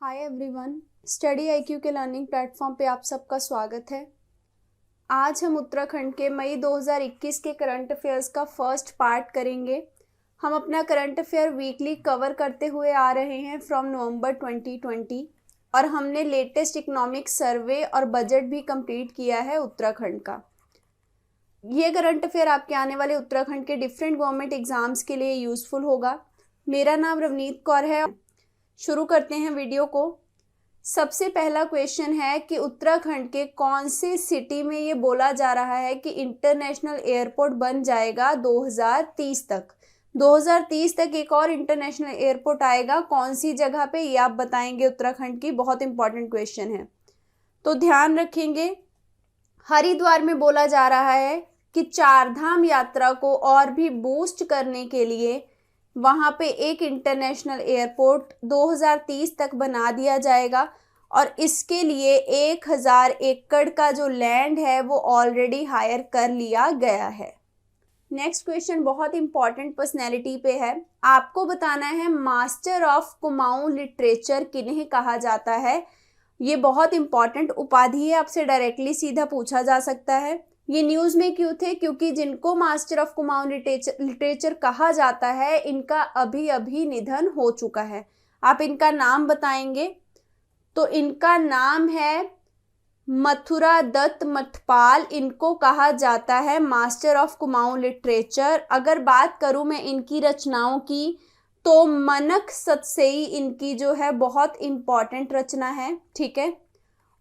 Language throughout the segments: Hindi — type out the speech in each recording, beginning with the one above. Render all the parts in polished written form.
हाय एवरीवन, स्टडी आईक्यू के लर्निंग प्लेटफॉर्म पे आप सबका स्वागत है। आज हम उत्तराखंड के मई 2021 के करंट अफेयर्स का फर्स्ट पार्ट करेंगे। हम अपना करंट अफेयर वीकली कवर करते हुए आ रहे हैं फ्रॉम नवंबर 2020 और हमने लेटेस्ट इकोनॉमिक सर्वे और बजट भी कंप्लीट किया है उत्तराखंड का। ये करंट अफेयर आपके आने वाले उत्तराखंड के डिफरेंट गवर्नमेंट एग्जाम्स के लिए यूज़फुल होगा। मेरा नाम रवनीत कौर है। शुरू करते हैं वीडियो को। सबसे पहला क्वेश्चन है कि उत्तराखंड के कौन से सिटी में ये बोला जा रहा है कि इंटरनेशनल एयरपोर्ट बन जाएगा 2030 तक। 2030 तक एक और इंटरनेशनल एयरपोर्ट आएगा, कौन सी जगह पे ये आप बताएंगे उत्तराखंड की। बहुत इंपॉर्टेंट क्वेश्चन है, तो ध्यान रखेंगे। हरिद्वार में बोला जा रहा है कि चारधाम यात्रा को और भी बूस्ट करने के लिए वहाँ पे एक इंटरनेशनल एयरपोर्ट 2030 तक बना दिया जाएगा और इसके लिए 1000 एकड़ का जो लैंड है वो ऑलरेडी हायर कर लिया गया है। नेक्स्ट क्वेश्चन बहुत इंपॉर्टेंट पर्सनैलिटी पे है। आपको बताना है मास्टर ऑफ कुमाऊं लिटरेचर किन्हें कहा जाता है। ये बहुत इंपॉर्टेंट उपाधि है, आपसे डायरेक्टली सीधा पूछा जा सकता है। ये न्यूज़ में क्यों थे? क्योंकि जिनको मास्टर ऑफ कुमाऊं लिटरेचर कहा जाता है इनका अभी अभी निधन हो चुका है। आप इनका नाम बताएंगे, तो इनका नाम है मथुरा दत्त मठपाल। इनको कहा जाता है मास्टर ऑफ कुमाऊं लिटरेचर। अगर बात करूं मैं इनकी रचनाओं की, तो मनक सतसेई इनकी जो है बहुत इम्पॉर्टेंट रचना है, ठीक है।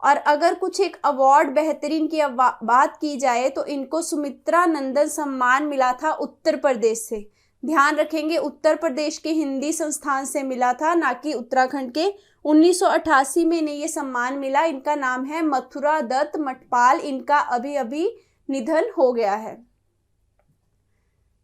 और अगर कुछ एक अवार्ड बेहतरीन की बात की जाए तो इनको सुमित्रा नंदन सम्मान मिला था उत्तर प्रदेश से। ध्यान रखेंगे, उत्तर प्रदेश के हिंदी संस्थान से मिला था, ना कि उत्तराखंड के। 1988 में इन्हें ये सम्मान मिला। इनका नाम है मथुरा दत्त मठपाल। इनका अभी अभी निधन हो गया है।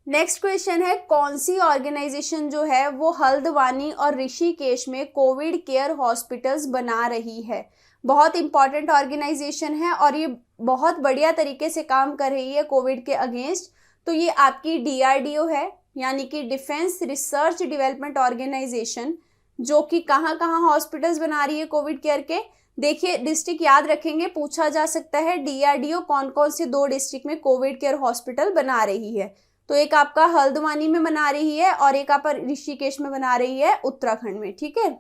नेक्स्ट क्वेश्चन है, कौन सी ऑर्गेनाइजेशन जो है वो हल्द्वानी और ऋषिकेश में कोविड केयर हॉस्पिटल्स बना रही है। बहुत इंपॉर्टेंट ऑर्गेनाइजेशन है और ये बहुत बढ़िया तरीके से काम कर रही है कोविड के अगेंस्ट। तो ये आपकी DRDO है, यानी कि डिफेंस रिसर्च डेवलपमेंट ऑर्गेनाइजेशन, जो कि कहाँ कहाँ हॉस्पिटल्स बना रही है कोविड केयर के। देखिए, डिस्ट्रिक्ट याद रखेंगे, पूछा जा सकता है DRDO कौन कौन से 2 डिस्ट्रिक्ट में कोविड केयर हॉस्पिटल बना रही है। तो एक आपका हल्द्वानी में बना रही है और एक आपका ऋषिकेश में बना रही है उत्तराखंड में, ठीक है।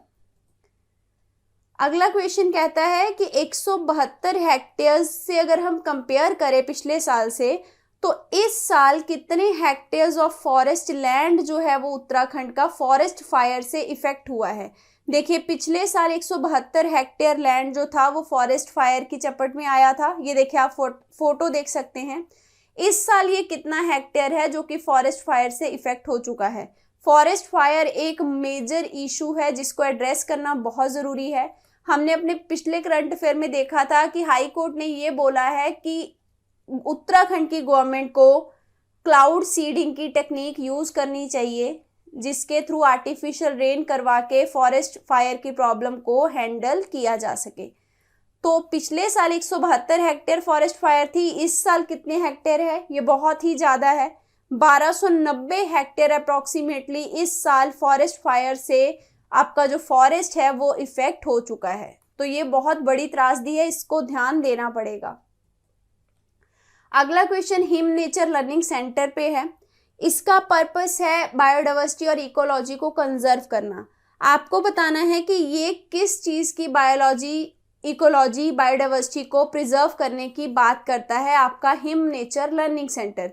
अगला क्वेश्चन कहता है कि 172 हेक्टेयर से अगर हम कंपेयर करें पिछले साल से, तो इस साल कितने हेक्टेयर्स ऑफ फॉरेस्ट लैंड जो है वो उत्तराखंड का फॉरेस्ट फायर से इफेक्ट हुआ है। देखिए, पिछले साल 172 हेक्टेयर लैंड जो था वो फॉरेस्ट फायर की चपेट में आया था। ये देखिए, आप फोटो देख सकते हैं। इस साल ये कितना हेक्टेयर है जो कि फॉरेस्ट फायर से इफेक्ट हो चुका है। फॉरेस्ट फायर एक मेजर इशू है जिसको एड्रेस करना बहुत ज़रूरी है। हमने अपने पिछले करंट अफेयर में देखा था कि हाई कोर्ट ने ये बोला है कि उत्तराखंड की गवर्नमेंट को क्लाउड सीडिंग की टेक्निक यूज़ करनी चाहिए, जिसके थ्रू आर्टिफिशियल रेन करवा के फॉरेस्ट फायर की प्रॉब्लम को हैंडल किया जा सके। तो पिछले साल 172 हेक्टेयर फॉरेस्ट फायर थी, इस साल कितने हेक्टेयर है? ये बहुत ही ज़्यादा है। 1290 हेक्टेयर अप्रॉक्सीमेटली इस साल फॉरेस्ट फायर से आपका जो फॉरेस्ट है वो इफेक्ट हो चुका है। तो ये बहुत बड़ी त्रासदी है, इसको ध्यान देना पड़ेगा। अगला question him nature learning centre पे है। इसका पर्पस है बायोडाइवर्सिटी और इकोलॉजी को कंजर्व करना। आपको बताना है कि ये किस चीज़ की बायोलॉजी, इकोलॉजी, बायोडाइवर्सिटी को प्रिजर्व करने की बात करता है आपका हिम नेचर लर्निंग सेंटर।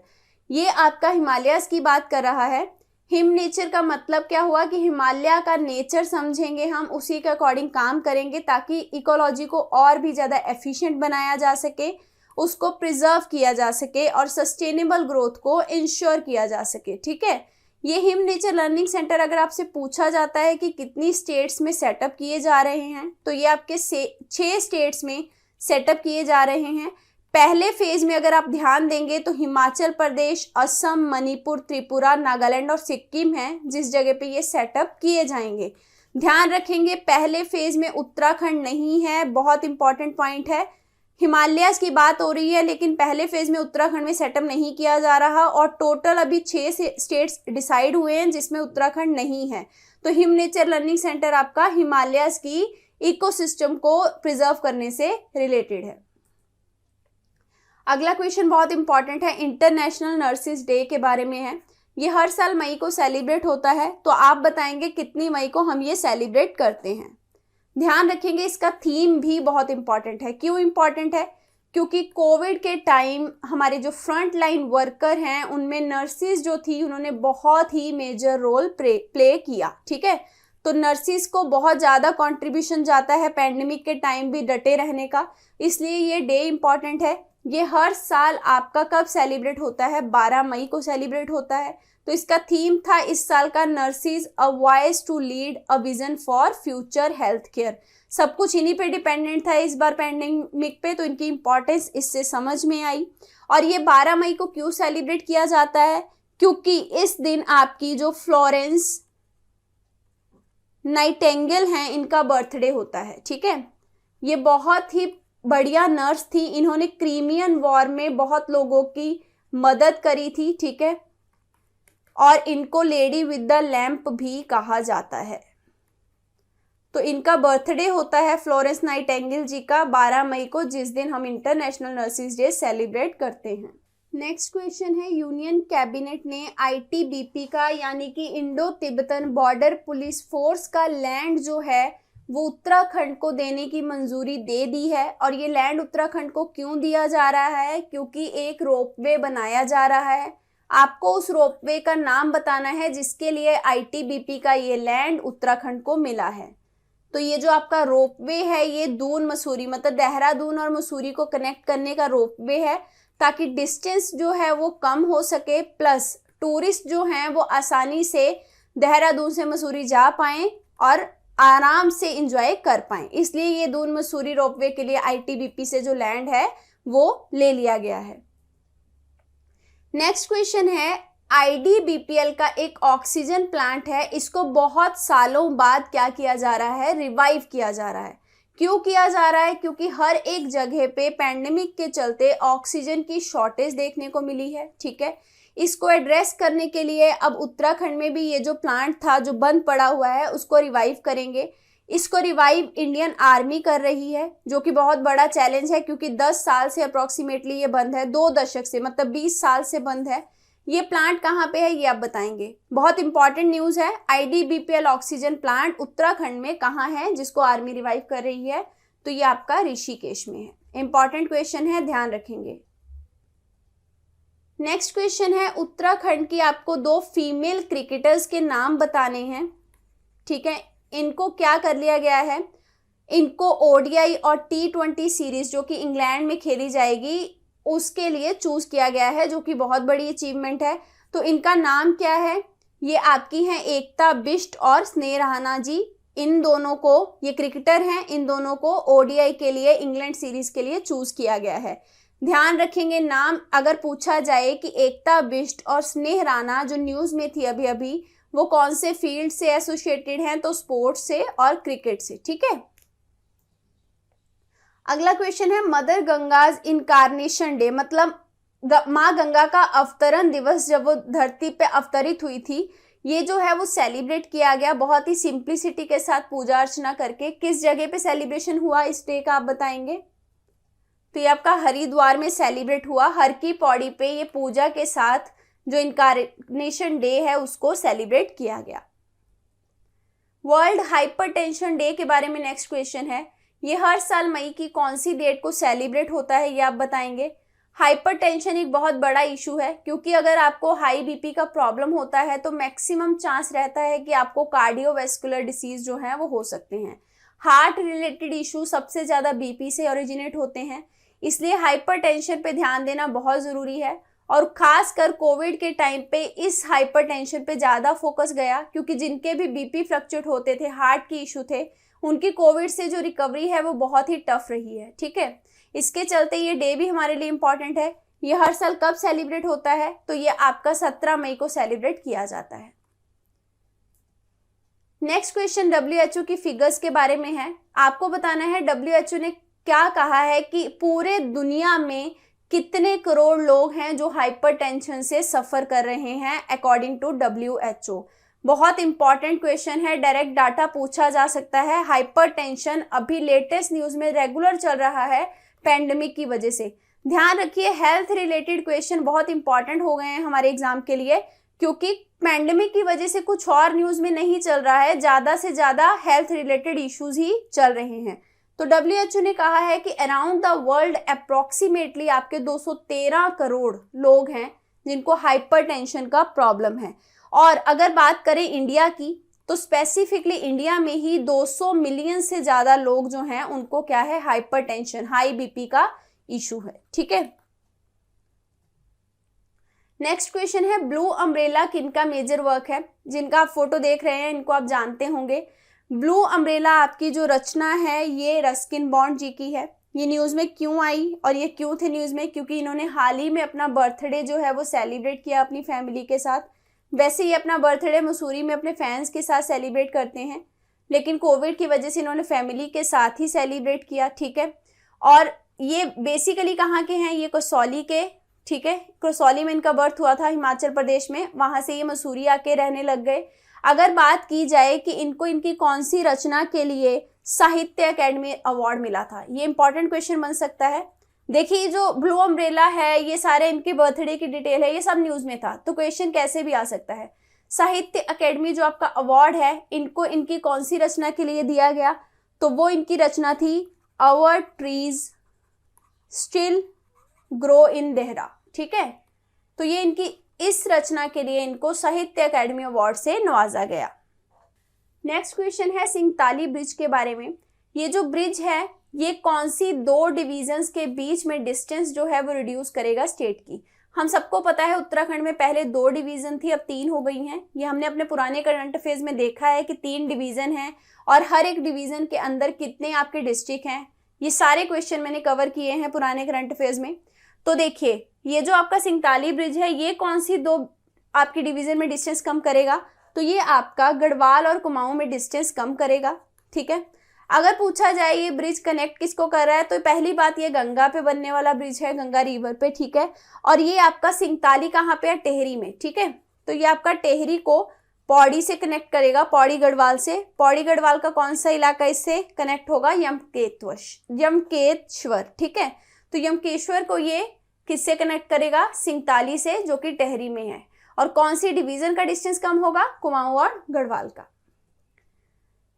ये आपका हिमालयस की बात कर रहा है। हिम नेचर का मतलब क्या हुआ कि हिमालय का नेचर समझेंगे हम, उसी के अकॉर्डिंग काम करेंगे ताकि इकोलॉजी को और भी ज़्यादा एफिशिएंट बनाया जा सके, उसको प्रिजर्व किया जा सके और सस्टेनेबल ग्रोथ को इंश्योर किया जा सके, ठीक है। ये हिम नेचर लर्निंग सेंटर अगर आपसे पूछा जाता है कि कितनी स्टेट्स में सेटअप किए जा रहे हैं, तो ये आपके 6 स्टेट्स में सेटअप किए जा रहे हैं। पहले फेज में अगर आप ध्यान देंगे तो हिमाचल प्रदेश, असम, मणिपुर, त्रिपुरा, नागालैंड और सिक्किम है जिस जगह पे ये सेटअप किए जाएंगे। ध्यान रखेंगे, पहले फेज में उत्तराखंड नहीं है, बहुत इंपॉर्टेंट पॉइंट है। हिमालयस की बात हो रही है लेकिन पहले फेज में उत्तराखंड में सेटअप नहीं किया जा रहा और टोटल अभी 6 स्टेट्स डिसाइड हुए हैं जिसमें उत्तराखंड नहीं है। तो हिम नेचर लर्निंग सेंटर आपका हिमालयस की इकोसिस्टम को प्रिजर्व करने से रिलेटेड है। अगला क्वेश्चन बहुत इंपॉर्टेंट है, इंटरनेशनल नर्सिस डे के बारे में है। ये हर साल मई को सेलिब्रेट होता है, तो आप बताएंगे कितनी मई को हम ये सेलिब्रेट करते हैं। ध्यान रखेंगे इसका थीम भी बहुत इंपॉर्टेंट है। क्यों इंपॉर्टेंट है? क्योंकि कोविड के टाइम हमारे जो फ्रंट लाइन वर्कर हैं उनमें नर्सिस जो थी उन्होंने बहुत ही मेजर रोल प्ले किया। ठीक है, तो नर्सिस को बहुत ज़्यादा कंट्रीब्यूशन जाता है पैंडेमिक के टाइम भी डटे रहने का, इसलिए ये डे इम्पॉर्टेंट है। ये हर साल आपका कब सेलिब्रेट होता है? 12 मई को सेलिब्रेट होता है। तो इसका थीम था इस साल का nurses a voice to lead a vision for future health care. सब कुछ इन्हीं पे डिपेंडेंट था इस बार पैंडेमिक पे, तो इनकी इंपॉर्टेंस इससे समझ में आई। और ये 12 मई को क्यों सेलिब्रेट किया जाता है? क्योंकि इस दिन आपकी जो फ्लोरेंस नाइटिंगेल हैं इनका बर्थडे होता है। ठीक है, ये बहुत ही बढ़िया नर्स थी, इन्होंने क्रीमियन वॉर में बहुत लोगों की मदद करी थी। ठीक है, और इनको लेडी विद द लैंप भी कहा जाता है। तो इनका बर्थडे होता है फ्लोरेंस नाइटिंगेल जी का 12 मई को, जिस दिन हम इंटरनेशनल नर्सिस डे सेलिब्रेट करते हैं। नेक्स्ट क्वेश्चन है, यूनियन कैबिनेट ने आईटीबीपी का यानी कि Indo Tibetan border police force का लैंड जो है वो उत्तराखंड को देने की मंजूरी दे दी है। और ये लैंड उत्तराखंड को क्यों दिया जा रहा है? क्योंकि एक रोपवे बनाया जा रहा है। आपको उस रोपवे का नाम बताना है जिसके लिए आईटीबीपी का ये लैंड उत्तराखंड को मिला है। तो ये जो आपका रोपवे है ये दून मसूरी मतलब देहरादून और मसूरी को कनेक्ट करने का रोपवे है, ताकि डिस्टेंस जो है वो कम हो सके, प्लस टूरिस्ट जो हैं वो आसानी से देहरादून से मसूरी जा पाएं और आराम से एंजॉय कर पाएं। इसलिए ये दून मसूरी रोपवे के लिए आईटीबीपी से जो लैंड है वो ले लिया गया है। नेक्स्ट क्वेश्चन है, आईडीबीपीएल का एक ऑक्सीजन प्लांट है, इसको बहुत सालों बाद क्या किया जा रहा है? रिवाइव किया जा रहा है। क्यों किया जा रहा है? क्योंकि हर एक जगह पे पैंडेमिक के चलते ऑक्सीजन की शॉर्टेज देखने को मिली है। ठीक है, इसको एड्रेस करने के लिए अब उत्तराखंड में भी ये जो प्लांट था जो बंद पड़ा हुआ है उसको रिवाइव करेंगे। इसको रिवाइव इंडियन आर्मी कर रही है, जो कि बहुत बड़ा चैलेंज है क्योंकि 10 साल से अप्रोक्सीमेटली ये बंद है, 2 दशक से मतलब 20 साल से बंद है। ये प्लांट कहाँ पे है ये आप बताएंगे। बहुत इंपॉर्टेंट न्यूज़ है, आईडीबीपीएल ऑक्सीजन प्लांट उत्तराखंड में कहाँ है जिसको आर्मी रिवाइव कर रही है? तो ये आपका ऋषिकेश में है। इंपॉर्टेंट क्वेश्चन है, ध्यान रखेंगे। नेक्स्ट क्वेश्चन है, उत्तराखंड की आपको 2 फीमेल क्रिकेटर्स के नाम बताने हैं। ठीक है, इनको क्या कर लिया गया है? इनको ओडीआई और टी20 सीरीज जो कि इंग्लैंड में खेली जाएगी उसके लिए चूज किया गया है, जो कि बहुत बड़ी अचीवमेंट है। तो इनका नाम क्या है? ये आपकी हैं एकता बिष्ट और स्नेह राणा जी। इन दोनों को, ये क्रिकेटर हैं, इन दोनों को ओडीआई के लिए इंग्लैंड सीरीज के लिए चूज किया गया है। ध्यान रखेंगे, नाम अगर पूछा जाए कि एकता बिष्ट और स्नेह राणा जो न्यूज में थी अभी अभी वो कौन से फील्ड से एसोसिएटेड हैं, तो स्पोर्ट्स से और क्रिकेट से। ठीक है, अगला क्वेश्चन है, मदर गंगाज इनकारनेशन डे मतलब माँ गंगा का अवतरण दिवस, जब वो धरती पे अवतरित हुई थी, ये जो है वो सेलिब्रेट किया गया बहुत ही सिंप्लिसिटी के साथ पूजा अर्चना करके। किस जगह पे सेलिब्रेशन हुआ इस डे का आप बताएंगे? तो ये आपका हरिद्वार में सेलिब्रेट हुआ। हर की पौड़ी पे ये पूजा के साथ जो इनकारनेशन डे है उसको सेलिब्रेट किया गया। वर्ल्ड हाइपरटेंशन डे के बारे में नेक्स्ट क्वेश्चन है, ये हर साल मई की कौन सी डेट को सेलिब्रेट होता है ये आप बताएंगे। हाइपरटेंशन एक बहुत बड़ा इशू है, क्योंकि अगर आपको हाई बीपी का प्रॉब्लम होता है तो मैक्सिमम चांस रहता है कि आपको कार्डियोवैस्कुलर डिसीज जो है वो हो सकते हैं। हार्ट रिलेटेड इशू सबसे ज़्यादा बीपी से ओरिजिनेट होते हैं, इसलिए हाइपरटेंशन पे ध्यान देना बहुत ज़रूरी है। और खासकर कोविड के टाइम पे इस हाइपरटेंशन पे ज़्यादा फोकस गया, क्योंकि जिनके भी बीपी फ्लक्चुएट होते थे, हार्ट के इशू थे, उनकी कोविड से जो रिकवरी है वो बहुत ही टफ रही है। ठीक है, इसके चलते ये डे भी हमारे लिए इम्पॉर्टेंट है। ये हर साल कब सेलिब्रेट होता है? तो ये आपका 17 मई को सेलिब्रेट किया जाता है। नेक्स्ट क्वेश्चन WHO की फिगर्स के बारे में है। आपको बताना है WHO ने क्या कहा है कि पूरे दुनिया में कितने करोड़ लोग हैं जो हाइपरटेंशन से सफ़र कर रहे हैं अकॉर्डिंग टू WHO। बहुत इंपॉर्टेंट क्वेश्चन है, डायरेक्ट डाटा पूछा जा सकता है। हाइपरटेंशन अभी लेटेस्ट न्यूज में रेगुलर चल रहा है पैंडेमिक की वजह से। ध्यान रखिए, हेल्थ रिलेटेड क्वेश्चन बहुत इंपॉर्टेंट हो गए हैं हमारे एग्जाम के लिए, क्योंकि पैंडेमिक की वजह से कुछ और न्यूज में नहीं चल रहा है, ज्यादा से ज्यादा हेल्थ रिलेटेड इश्यूज ही चल रहे हैं। तो WHO ने कहा है कि अराउंड द वर्ल्ड अप्रोक्सीमेटली आपके 213 करोड़ लोग हैं जिनको हाइपरटेंशन का प्रॉब्लम है। और अगर बात करें इंडिया की, तो स्पेसिफिकली इंडिया में ही 200 मिलियन से ज्यादा लोग जो हैं उनको क्या है, हाइपरटेंशन, हाई बीपी का इशू है। ठीक है, नेक्स्ट क्वेश्चन है, ब्लू अम्ब्रेला किनका मेजर वर्क है? जिनका आप फोटो देख रहे हैं इनको आप जानते होंगे। ब्लू अम्ब्रेला आपकी जो रचना है ये रस्किन बॉन्ड जी की है। ये न्यूज में क्यों आई और ये क्यों थे न्यूज में? क्योंकि इन्होंने हाल ही में अपना बर्थडे जो है वो सेलिब्रेट किया अपनी फैमिली के साथ। वैसे ये अपना बर्थडे मसूरी में अपने फैंस के साथ सेलिब्रेट करते हैं, लेकिन कोविड की वजह से इन्होंने फैमिली के साथ ही सेलिब्रेट किया। ठीक है, और ये बेसिकली कहाँ के हैं? ये कसौली के। ठीक है, कसौली में इनका बर्थ हुआ था, हिमाचल प्रदेश में। वहां से ये मसूरी आके रहने लग गए। अगर बात की जाए कि इनको इनकी कौन सी रचना के लिए साहित्य अकेडमी अवार्ड मिला था, ये इंपॉर्टेंट क्वेश्चन बन सकता है। देखिए, जो ब्लू अम्ब्रेला है, ये सारे इनके बर्थडे की डिटेल है, ये सब न्यूज में था, तो क्वेश्चन कैसे भी आ सकता है। साहित्य अकेडमी जो आपका अवार्ड है, इनको इनकी कौन सी रचना के लिए दिया गया? तो वो इनकी रचना थी our trees still grow in Dehra. ठीक है, तो ये इनकी इस रचना के लिए इनको साहित्य अकेडमी अवार्ड से नवाजा गया। नेक्स्ट क्वेश्चन है सिंगताली ब्रिज के बारे में। ये जो ब्रिज है ये कौन सी 2 डिविजन्स के बीच में डिस्टेंस जो है वो रिड्यूस करेगा स्टेट की? हम सबको पता है उत्तराखंड में पहले 2 डिवीजन थी, अब 3 हो गई हैं। ये हमने अपने पुराने करंट अफेयर्स में देखा है कि 3 डिवीजन हैं और हर एक डिवीजन के अंदर कितने आपके डिस्ट्रिक्ट हैं। ये सारे क्वेश्चन मैंने कवर किए हैं पुराने करंट अफेयर्स में। तो देखिए, ये जो आपका सिंगताली ब्रिज है ये कौन सी 2 आपकी डिवीजन में डिस्टेंस कम करेगा? तो ये आपका गढ़वाल और कुमाऊं में डिस्टेंस कम करेगा। ठीक है, अगर पूछा जाए ये ब्रिज कनेक्ट किसको कर रहा है, तो पहली बात ये गंगा पे बनने वाला ब्रिज है, गंगा रिवर पे। ठीक है, और ये आपका सिंगताली कहाँ पे है? टेहरी में। ठीक है, तो ये आपका टेहरी को पौड़ी से कनेक्ट करेगा, पौड़ी गढ़वाल से। पौड़ी गढ़वाल का कौन सा इलाका इससे कनेक्ट होगा? यमकेश्वर। ठीक है, तो यमकेश्वर को ये किससे कनेक्ट करेगा? सिंगताली से, जो कि टेहरी में है। और कौन सी डिवीजन का डिस्टेंस कम होगा? कुमाऊं और गढ़वाल का।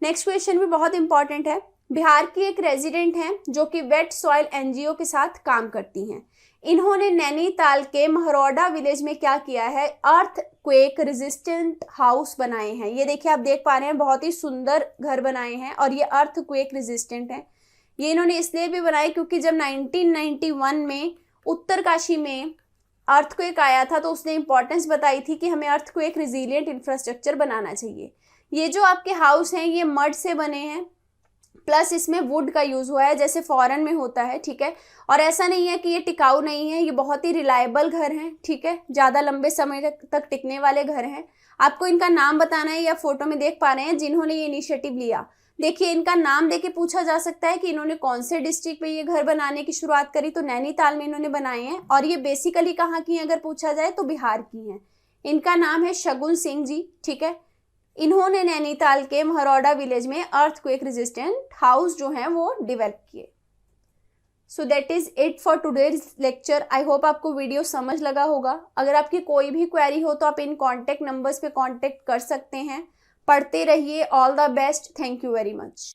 नेक्स्ट क्वेश्चन भी बहुत इंपॉर्टेंट है। बिहार की एक रेजिडेंट हैं जो कि वेट सॉइल एनजीओ के साथ काम करती हैं। इन्होंने नैनीताल के महरौडा विलेज में क्या किया है? अर्थक्वेक रेजिस्टेंट हाउस बनाए हैं। ये देखिए, आप देख पा रहे हैं, बहुत ही सुंदर घर बनाए हैं और ये अर्थक्वेक रेजिस्टेंट है। ये इन्होंने इसलिए भी बनाए क्योंकि जब 1991 में उत्तरकाशी में अर्थक्वेक आया था तो उसने इंपॉर्टेंस बताई थी कि हमें अर्थक्वेक रेजिलिएंट इंफ्रास्ट्रक्चर बनाना चाहिए। ये जो आपके हाउस हैं ये मड से बने हैं, प्लस इसमें वुड का यूज हुआ है जैसे फॉरेन में होता है। ठीक है, और ऐसा नहीं है कि ये टिकाऊ नहीं है, ये बहुत ही रिलायबल घर हैं। ठीक है, ज्यादा लंबे समय तक टिकने वाले घर हैं। आपको इनका नाम बताना है, या फोटो में देख पा रहे हैं जिन्होंने ये इनिशिएटिव लिया। देखिए, इनका नाम देके पूछा जा सकता है कि इन्होंने कौन से डिस्ट्रिक्ट में ये घर बनाने की शुरुआत करी, तो नैनीताल में इन्होंने बनाए हैं। और ये बेसिकली कहाँ की हैं अगर पूछा जाए तो बिहार की हैं। इनका नाम है शगुन सिंह जी। ठीक है, इन्होंने नैनीताल के महरौडा विलेज में अर्थक्वेक रेजिस्टेंट हाउस जो है वो डेवलप किए। So that is it for today's lecture. I hope आपको वीडियो समझ लगा होगा। अगर आपकी कोई भी क्वेरी हो तो आप इन कॉन्टेक्ट नंबर्स पे कॉन्टेक्ट कर सकते हैं। पढ़ते रहिए। All the best. Thank you very much.